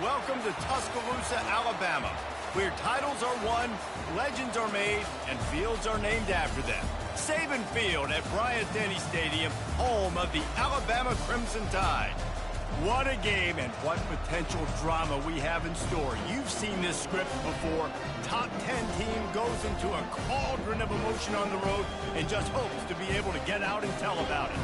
Welcome to Tuscaloosa, Alabama, where titles are won, legends are made, and fields are named after them. Saban Field at Bryant-Denny Stadium, home of the Alabama Crimson Tide. What a game and what potential drama we have in store. You've seen this script before. Top 10 team goes into a cauldron of emotion on the road and just hopes to be able to get out and tell about it.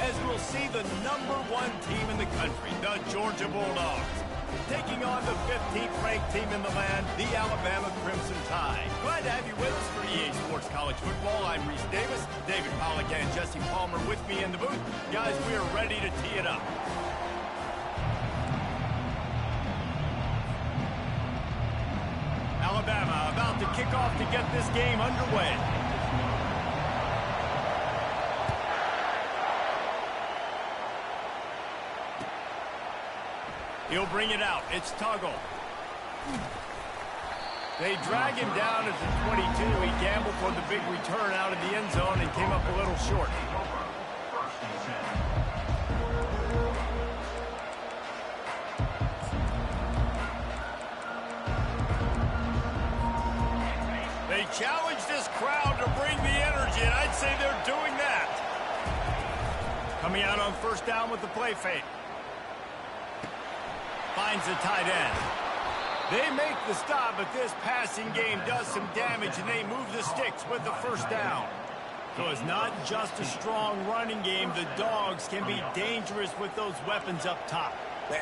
As we'll see the #1 team in the country, the Georgia Bulldogs, taking on the 15th ranked team in the land, the Alabama Crimson Tide. Glad to have you with us for EA Sports College Football. I'm Reese Davis, David Pollack and Jesse Palmer with me in the booth. Guys, we are ready to tee it up. Alabama about to kick off to get this game underway. He'll bring it out. It's Tuggle. They drag him down at the 22. He gambled for the big return out of the end zone and came up a little short. They challenge this crowd to bring the energy, and I'd say they're doing that. Coming out on first down with the play fake. Finds the tight end. They make the stop, but this passing game does some damage, and they move the sticks with the first down. So it's not just a strong running game. The Dogs can be dangerous with those weapons up top.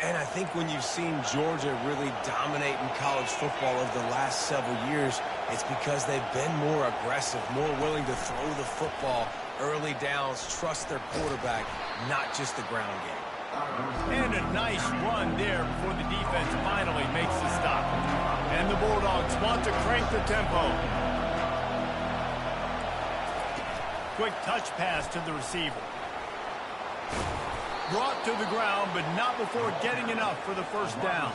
And I think when you've seen Georgia really dominate in college football over the last several years, it's because they've been more aggressive, more willing to throw the football, early downs, trust their quarterback, not just the ground game. And a nice run there before the defense finally makes the stop. And the Bulldogs want to crank the tempo. Quick touch pass to the receiver. Brought to the ground, but not before getting enough for the first down.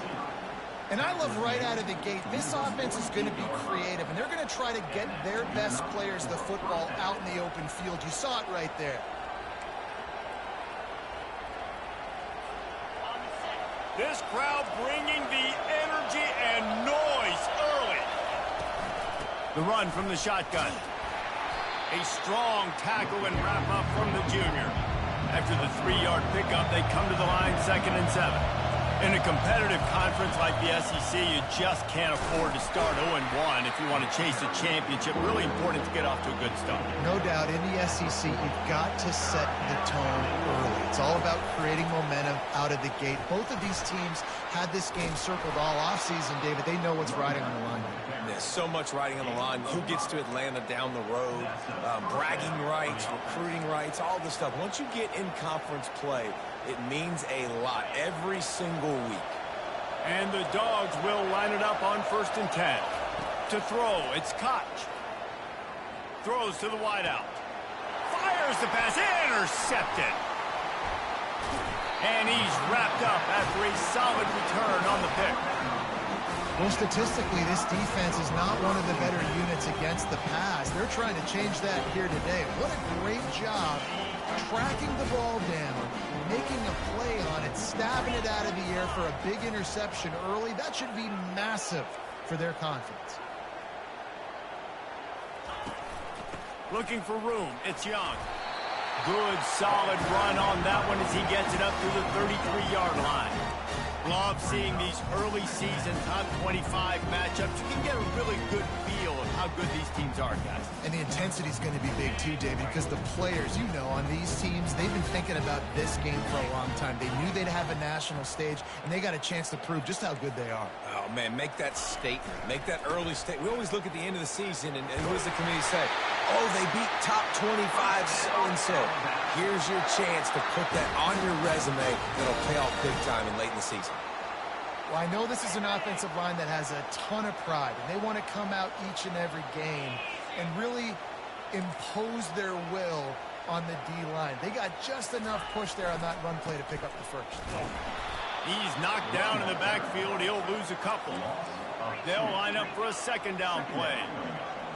And I love right out of the gate, this offense is going to be creative, and they're going to try to get their best players the football out in the open field. You saw it right there. This crowd bringing the energy and noise early. The run from the shotgun. A strong tackle and wrap up from the junior. After the 3-yard pickup, they come to the line 2nd and 7. In a competitive conference like the SEC, you just can't afford to start 0-1 if you want to chase a championship. Really important to get off to a good start. No doubt, in the SEC, you've got to set the tone early. It's all about creating momentum out of the gate. Both of these teams had this game circled all offseason, David. They know what's riding on the line. There's so much riding on the line. Who gets to Atlanta down the road? Bragging rights, recruiting rights, all this stuff. Once you get in conference play, it means a lot every single week. And the Dogs will line it up on 1st and 10. To throw, it's Koch. Throws to the wideout. Fires the pass, intercepted. And he's wrapped up after a solid return on the pick. Well, statistically, this defense is not one of the better units against the pass. They're trying to change that here today. What a great job tracking the ball down, making a play on it, stabbing it out of the air for a big interception early. That should be massive for their confidence. Looking for room, it's Young. Good, solid run on that one as he gets it up to the 33-yard line. Love seeing these early season top 25 matchups. You can get a really good feel of how good these teams are, guys. And the intensity is going to be big too, David, because the players, you know, on these teams, they've been thinking about this game for a long time. They knew they'd have a national stage, and they got a chance to prove just how good they are. Oh, man, make that statement. Make that early statement. We always look at the end of the season, and what does the committee say? Oh, they beat top 25 so-and-so. Here's your chance to put that on your resume that'll pay off big time in late in the season. Well, I know this is an offensive line that has a ton of pride, and they want to come out each and every game and really impose their will on the D-line. They got just enough push there on that run play to pick up the first. He's knocked down in the backfield. He'll lose a couple. They'll line up for a 2nd down play.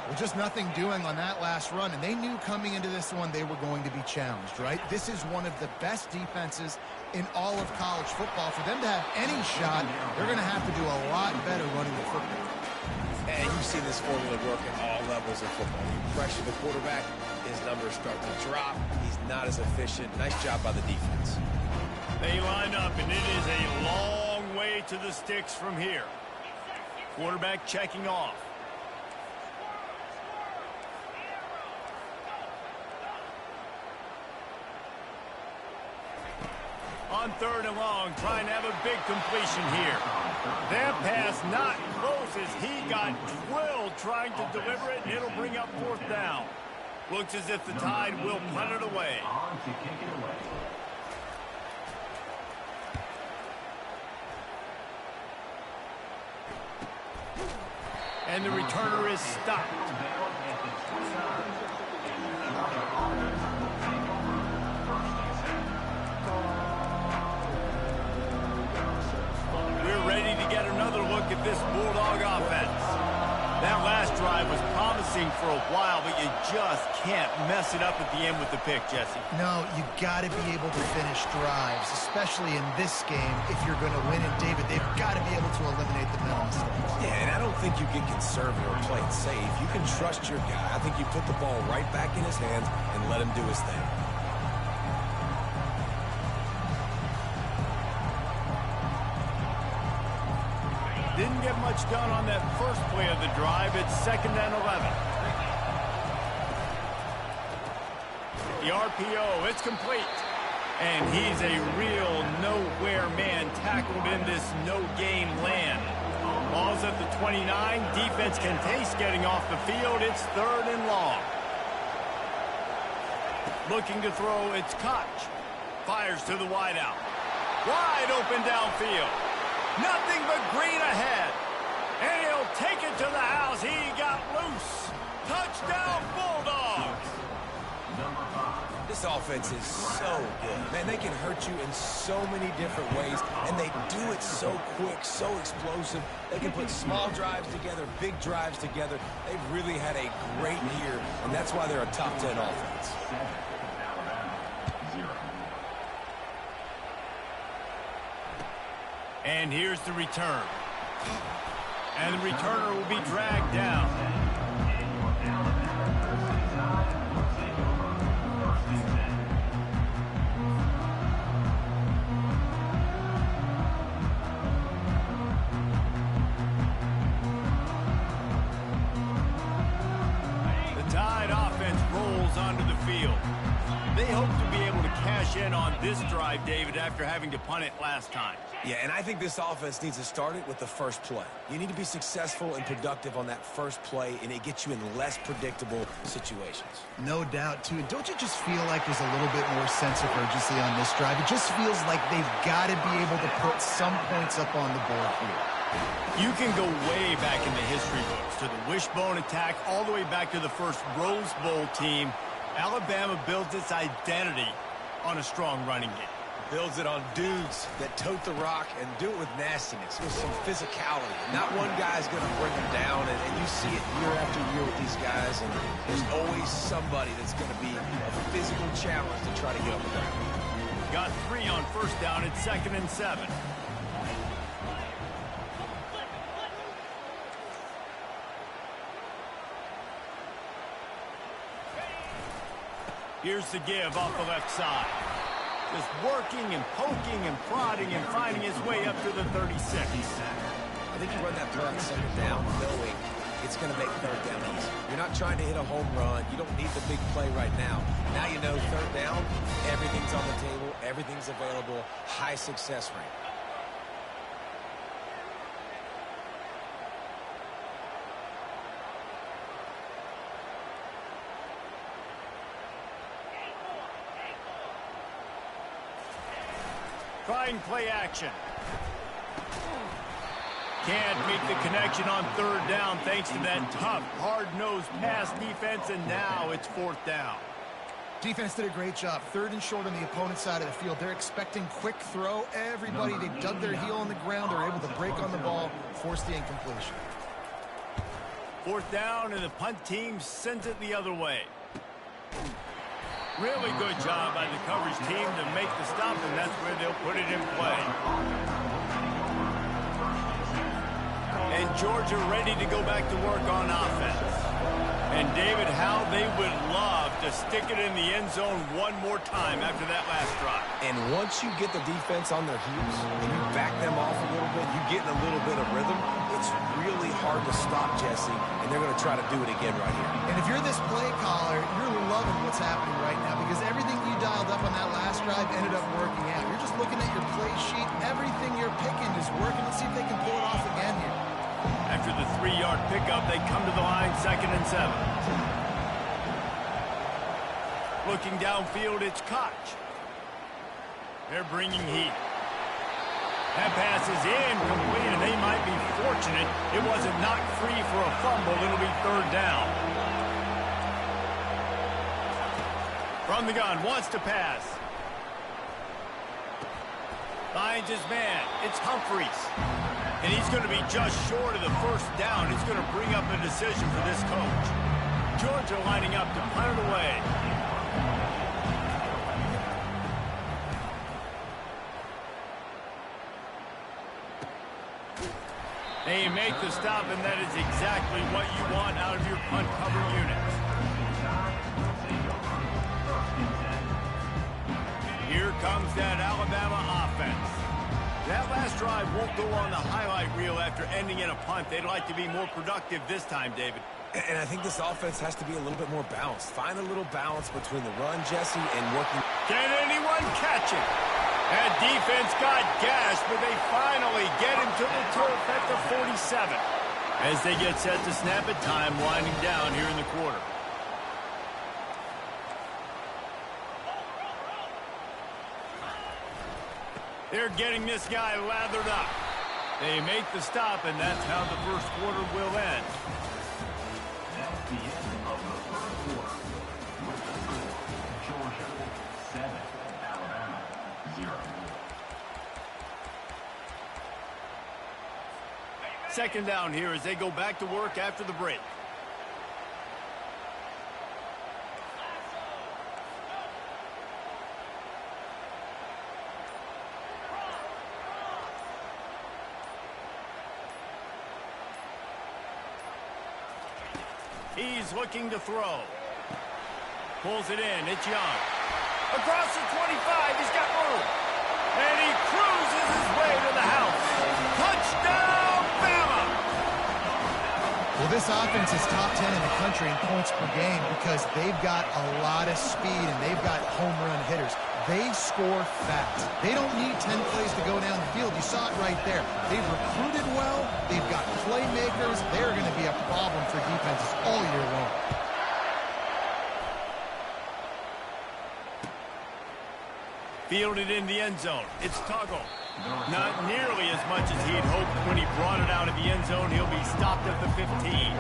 Well, just nothing doing on that last run, and they knew coming into this one they were going to be challenged, right? This is one of the best defenses in all of college football. For them to have any shot, they're going to have to do a lot better running the football. And you see this formula work at all levels of football. You pressure the quarterback, his numbers start to drop. He's not as efficient. Nice job by the defense. They line up, and it is a long way to the sticks from here. Quarterback checking off. On 3rd and long, trying to have a big completion here. That pass not close as he got drilled trying to deliver it, and it'll bring up 4th down. Looks as if the Tide will punt it away. And the returner is stopped. We're ready to get another look at this Bulldog offense. That last drive was promising for a while, but you just can't mess it up at the end with the pick, Jesse. No, you got to be able to finish drives, especially in this game. If you're going to win it, David, they've got to be able to eliminate the mental mistakes. Yeah, and I don't think you get conservative or play it safe. You can trust your guy. I think you put the ball right back in his hands and let him do his thing. Didn't get much done on that first play of the drive. It's 2nd and 11. The RPO, it's complete. And he's a real nowhere man tackled in this no-gain land. Ball's at the 29. Defense can taste getting off the field. It's 3rd and long. Looking to throw, it's Koch. Fires to the wideout. Wide open downfield. Nothing but green ahead. And he'll take it to the house. He got loose. Touchdown, Bulldogs. This offense is so good. Man, they can hurt you in so many different ways, and they do it so quick, so explosive. They can put small drives together, big drives together. They've really had a great year, and that's why they're a top 10 offense. And here's the return. And the returner will be dragged down. The Tide offense rolls onto the field. They hope to be able to cash in on this drive, David, after having to punt it last time. Yeah, and I think this offense needs to start it with the first play. You need to be successful and productive on that first play, and it gets you in less predictable situations. No doubt, too. Don't you just feel like there's a little bit more sense of urgency on this drive? It just feels like they've got to be able to put some points up on the board here. You can go way back in the history books to the wishbone attack, all the way back to the first Rose Bowl team. Alabama builds its identity on a strong running game. Builds it on dudes that tote the rock and do it with nastiness, with some physicality. Not one guy's going to bring them down, and you see it year after year with these guys, and there's always somebody that's going to be a physical challenge to try to get on the ground. Got 3 on 1st down at 2nd and 7. Here's the give off the left side. Just working and poking and prodding and finding his way up to the 36. I think you run that play on 2nd down knowing it's going to make 3rd down easy. You're not trying to hit a home run. You don't need the big play right now. Now you know 3rd down, everything's on the table, everything's available, high success rate. Trying play action. Can't make the connection on 3rd down thanks to that tough, hard-nosed pass defense, and now it's 4th down. Defense did a great job. 3rd and short on the opponent's side of the field. They're expecting quick throw. Everybody, they dug their heel on the ground. They're able to break on the ball, force the incompletion. 4th down, and the punt team sends it the other way. Really good job by the coverage team to make the stop, and that's where they'll put it in play. And Georgia ready to go back to work on offense. And David, how they would love to stick it in the end zone one more time after that last drive. And once you get the defense on their heels and you back them off a little bit, you get in a little bit of rhythm, it's really hard to stop, Jesse, and they're going to try to do it again right here. And if you're this play caller, you're loving what's happening right now because everything you dialed up on that last drive ended up working out. You're just looking at your play sheet. Everything you're picking is working. Let's see if they can pull it off again here. After the 3-yard pickup, they come to the line, 2nd and 7. Looking downfield, it's Koch. They're bringing heat. That pass is incomplete, and they might be fortunate it wasn't knocked free for a fumble. It'll be 3rd down. From the gun, wants to pass. Finds his man. It's Humphreys. And he's going to be just short of the 1st down. It's going to bring up a decision for this coach. Georgia lining up to punt it away. They make the stop, and that is exactly what you want out of your punt cover unit. Here comes that Alabama offense. That last drive won't go on the highlight reel after ending in a punt. They'd like to be more productive this time, David. And I think this offense has to be a little bit more balanced. Find a little balance between the run, Jesse, and working. Can anyone catch it? That defense got gashed, but they finally get him to the turf at the 47. As they get set to snap it, time winding down here in the quarter. They're getting this guy lathered up. They make the stop, and that's how the 1st quarter will end. That's the end of the 1st quarter. Georgia 7, Alabama 0. 2nd down here as they go back to work after the break. He's looking to throw. Pulls it in. It's Young. Across the 25. He's got room. And he cruises his way to the house. Touchdown, Bama! Well, this offense is top 10 in the country in points per game because they've got a lot of speed and they've got home run hitters. They score fast. They don't need 10 plays to go down the field. You saw it right there. They've recruited well. They've got playmakers. They're going to be a problem for defenses all year long. Fielded in the end zone. It's Tuggle. Not nearly as much as he'd hoped when he brought it out of the end zone. He'll be stopped at the 15.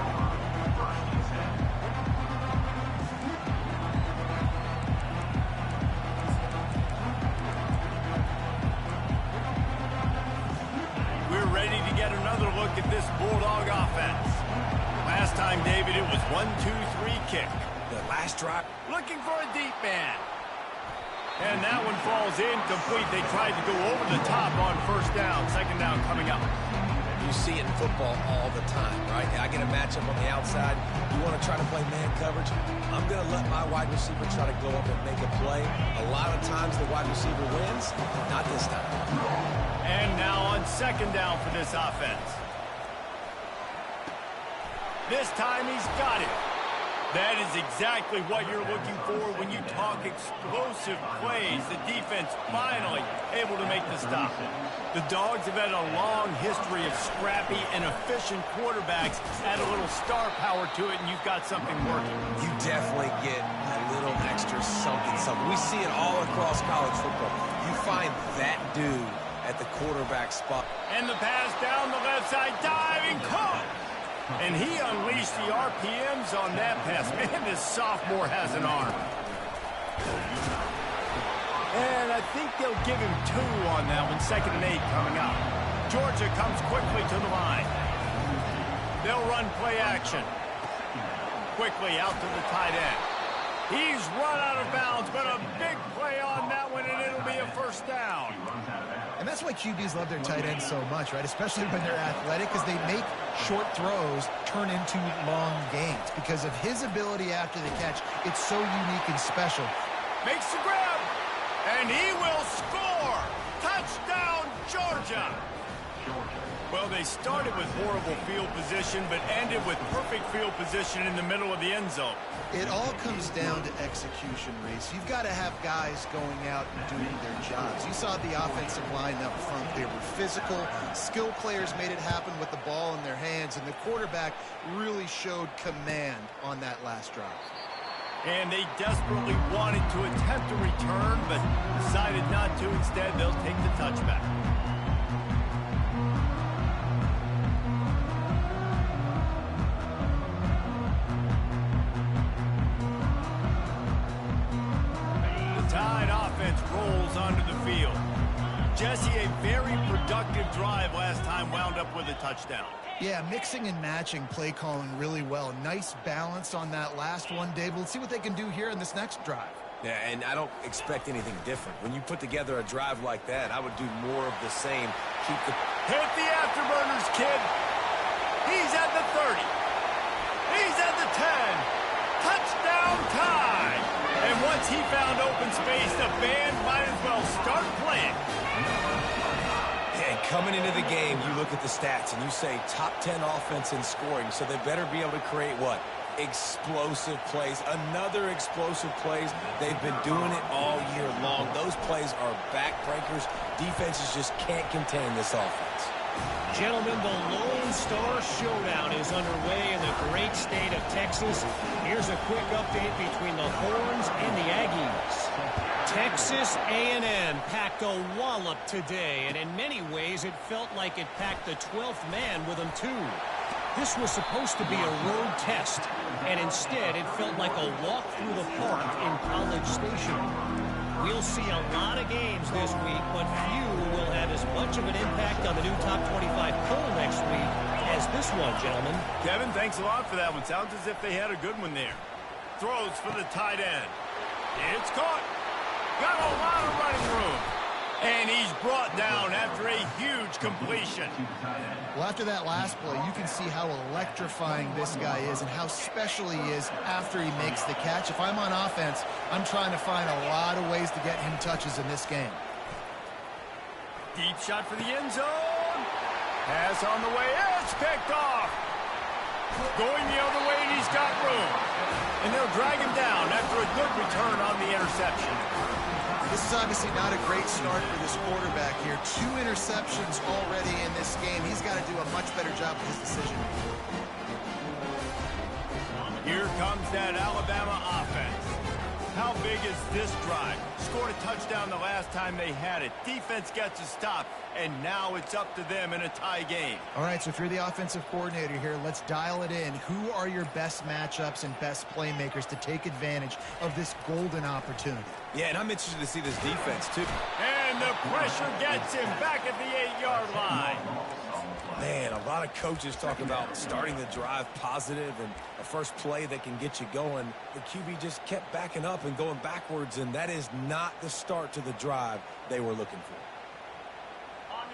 We're ready to get another look at this Bulldog offense. Last time, David, it was 1-2-3 kick. The last drive. Looking for a deep man. And that one falls incomplete. They tried to go over the top on 1st down. 2nd down coming up. You see it in football all the time, right? I get a matchup on the outside. You want to try to play man coverage? I'm going to let my wide receiver try to go up and make a play. A lot of times the wide receiver wins. Not this time. And now on 2nd down for this offense. This time he's got it. That is exactly what you're looking for when you talk explosive plays. The defense finally able to make the stop. The Dogs have had a long history of scrappy and efficient quarterbacks. Add a little star power to it, and you've got something working. You definitely get a little extra something. We see it all across college football. You find that dude at the quarterback spot. And the pass down the left side, diving, caught. And he unleashed the RPMs on that pass. Man, this sophomore has an arm. And I think they'll give him 2 on that one. 2nd and 8 coming up. Georgia comes quickly to the line. They'll run play action. Quickly out to the tight end. He's run out of bounds, but a big play on that one, and it'll be a first down. And that's why QBs love their tight ends so much, right? Especially when they're athletic, because they make short throws turn into long gains. Because of his ability after the catch, it's so unique and special. Makes the grab, and he will score. Touchdown, Georgia. Well, they started with horrible field position, but ended with perfect field position in the middle of the end zone. It all comes down to execution, Reese. You've got to have guys going out and doing their jobs. You saw the offensive line up front. They were physical. Skill players made it happen with the ball in their hands, and the quarterback really showed command on that last drive. And they desperately wanted to attempt a return, but decided not to. Instead, they'll take the touchback. Rolls onto the field. Jesse, a very productive drive last time wound up with a touchdown. Yeah, mixing and matching play calling really well. Nice balance on that last one, Dave. Let's see what they can do here in this next drive. Yeah, and I don't expect anything different. When you put together a drive like that, I would do more of the same. Hit the afterburners, kid. He's at the 30. He's at the 10. Touchdown time. And once he found open space, the band might as well start playing. And coming into the game, you look at the stats and you say top 10 offense in scoring, so they better be able to create what? Explosive plays. Another explosive plays. They've been doing it all year long. Those plays are backbreakers. Defenses just can't contain this offense. Gentlemen, the Lone Star Showdown is underway in the great state of Texas. Here's a quick update between the Horns and the Aggies. Texas A&M packed a wallop today, and in many ways it felt like it packed the 12th man with them too. This was supposed to be a road test, and instead it felt like a walk through the park in College Station. We'll see a lot of games this week, but few will have as much of an impact on the new top 25 poll next week as this one, gentlemen. Kevin, thanks a lot for that one. Sounds as if they had a good one there. Throws for the tight end. It's caught. Got a lot of running room. And he's brought down after a huge completion. Well, after that last play, you can see how electrifying this guy is and how special he is after he makes the catch. If I'm on offense, I'm trying to find a lot of ways to get him touches in this game. Deep shot for the end zone. Pass on the way. It's picked off. Going the other way, and he's got room. And they'll drag him down after a good return on the interception. This is obviously not a great start for this quarterback here. 2 interceptions already in this game. He's got to do a much better job with his decision. Here comes that Alabama offense. How big is this drive? Scored a touchdown the last time they had it. Defense gets a stop, and now it's up to them in a tie game. All right, so if you're the offensive coordinator here, let's dial it in. Who are your best matchups and best playmakers to take advantage of this golden opportunity? Yeah, and I'm interested to see this defense, too. And the pressure gets him back at the 8-yard line. Man, a lot of coaches talk about starting the drive positive and a first play that can get you going. The QB just kept backing up and going backwards, and that is not the start to the drive they were looking for.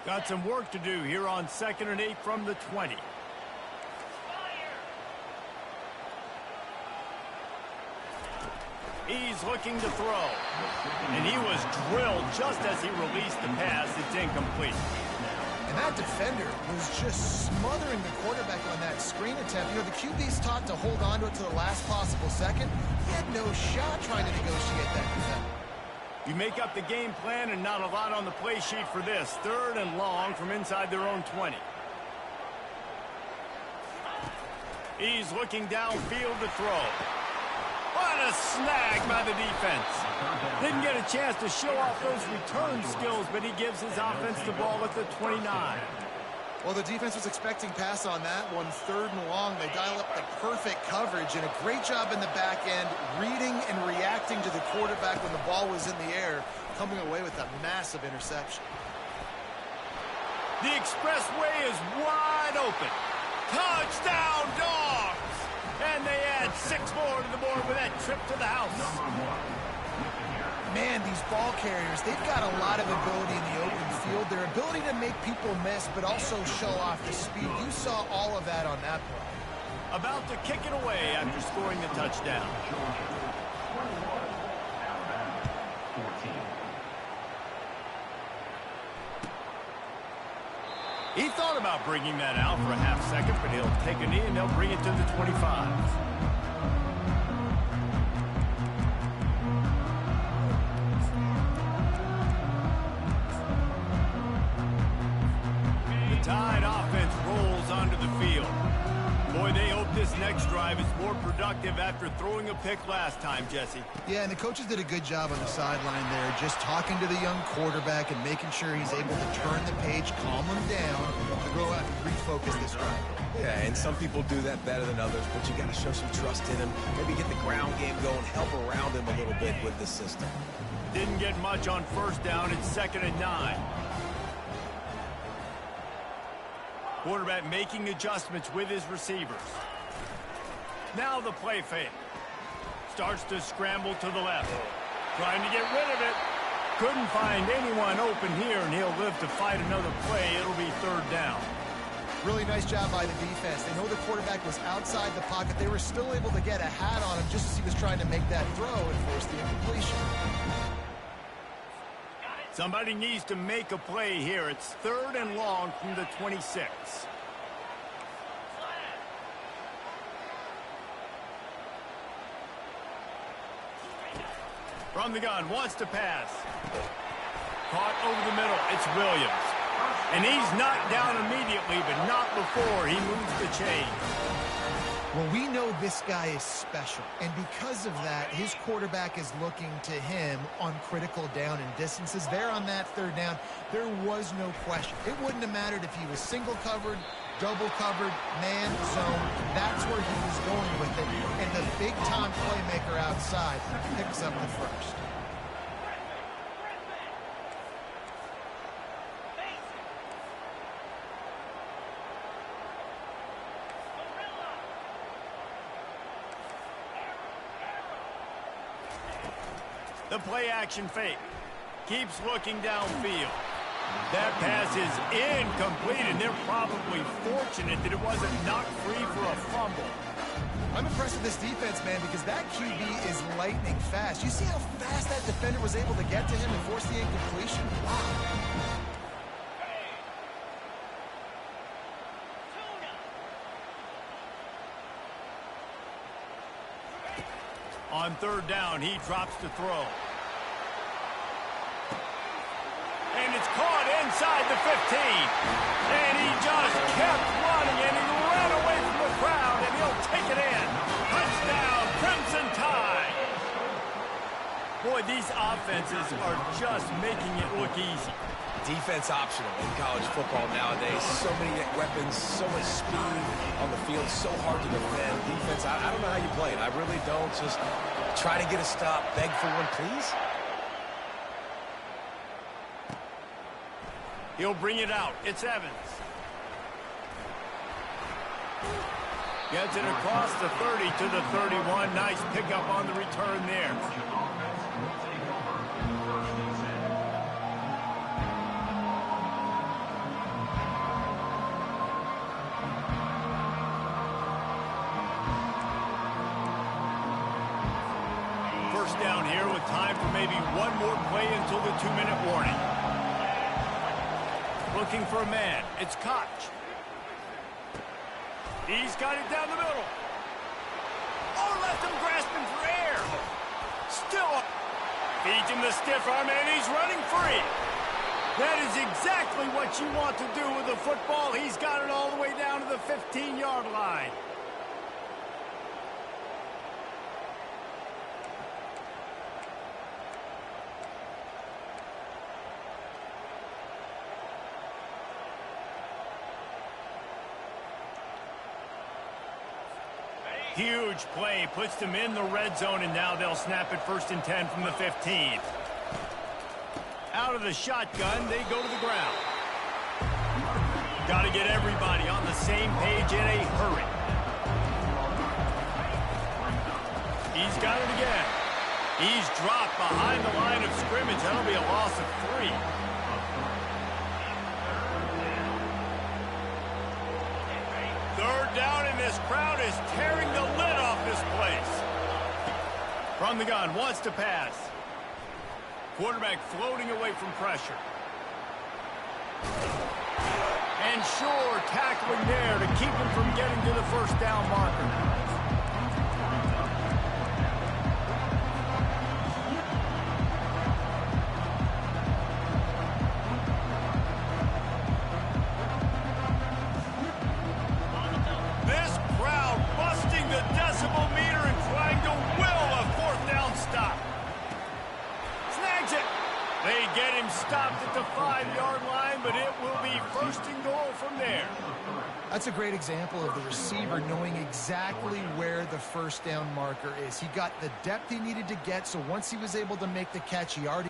Got some work to do here on 2nd and 8 from the 20. He's looking to throw. And he was drilled just as he released the pass. It's incomplete. And that defender was just smothering the quarterback on that screen attempt. You know, the QB's taught to hold on to it to the last possible second. He had no shot trying to negotiate that defender. You make up the game plan and not a lot on the play sheet for this. 3rd and long from inside their own 20. He's looking downfield to throw. What a snag by the defense. Didn't get a chance to show off those return skills, but he gives his offense the ball at the 29. Well, the defense was expecting pass on that one. 3rd and long. They dial up the perfect coverage and a great job in the back end, reading and reacting to the quarterback when the ball was in the air, coming away with a massive interception. The expressway is wide open. Touchdown, Dogs! And they add 6 more to the board with that trip to the house. Man, these ball carriers, they've got a lot of ability in the open field. Their ability to make people miss, but also show off the speed. You saw all of that on that play. About to kick it away after scoring the touchdown. He thought about bringing that out for a half second, but he'll take a knee and they'll bring it to the 25. Tide offense rolls onto the field. Boy, they hope this next drive is more productive after throwing a pick last time, Jesse. Yeah, and the coaches did a good job on the sideline there, just talking to the young quarterback and making sure he's able to turn the page, calm him down, to go out and refocus this drive. Yeah, and some people do that better than others, but you got to show some trust in him. Maybe get the ground game going, help around him a little bit with the system. Didn't get much on first down. It's 2nd and 9. Quarterback making adjustments with his receivers. Now the play fake. Starts to scramble to the left. Trying to get rid of it. Couldn't find anyone open here, and he'll live to fight another play. It'll be 3rd down. Really nice job by the defense. They know the quarterback was outside the pocket. They were still able to get a hat on him just as he was trying to make that throw and force the incompletion. Somebody needs to make a play here. It's 3rd and long from the 26. From the gun, wants to pass. Caught over the middle. It's Williams. And he's knocked down immediately, but not before he moves the chain. Well, we know this guy is special, and because of that, his quarterback is looking to him on critical down and distances. There on that 3rd down, there was no question. It wouldn't have mattered if he was single covered, double covered, man, zone. That's where he was going with it, and the big-time playmaker outside picks up the first. The play-action fake. Keeps looking downfield. That pass is incomplete, and they're probably fortunate that it wasn't knocked free for a fumble. I'm impressed with this defense, man, because that QB is lightning fast. You see how fast that defender was able to get to him and force the incompletion? Wow. On 3rd down, he drops to throw. And it's caught inside the 15. And he just kept running, and he ran away from the crowd, and he'll take it in. Touchdown, Crimson Tide. Boy, these offenses are just making it look easy. Defense optional in college football nowadays. So many weapons, so much speed on the field, so hard to defend. Defense, I don't know how you play it. I really don't. Just try to get a stop, beg for one, please. He'll bring it out. It's Evans. Gets it across the 30 to the 31. Nice pickup on the return there. Down here with time for maybe one more play until the 2-minute warning. Looking for a man. It's Koch. He's got it down the middle. Oh, left him grasping for air. Still up. Feeds him the stiff arm, and he's running free. That is exactly what you want to do with the football. He's got it all the way down to the 15-yard line. Huge play, puts them in the red zone, and now they'll snap it 1st and 10 from the 15. Out of the shotgun, they go to the ground. Got to get everybody on the same page in a hurry. He's got it again. He's dropped behind the line of scrimmage. That'll be a loss of 3. Third down, and this crowd is tearing the lid off this place. From the gun, wants to pass. Quarterback floating away from pressure. And sure, tackling there to keep him from getting to the first down marker. This crowd busting the decibel meter and trying to will a fourth down stop. Snags it. They get him stopped at the 5-yard line, but it will be first and goal from there. That's a great example of the receiver knowing exactly where the first down marker is. He got the depth he needed to get, so once he was able to make the catch, he already...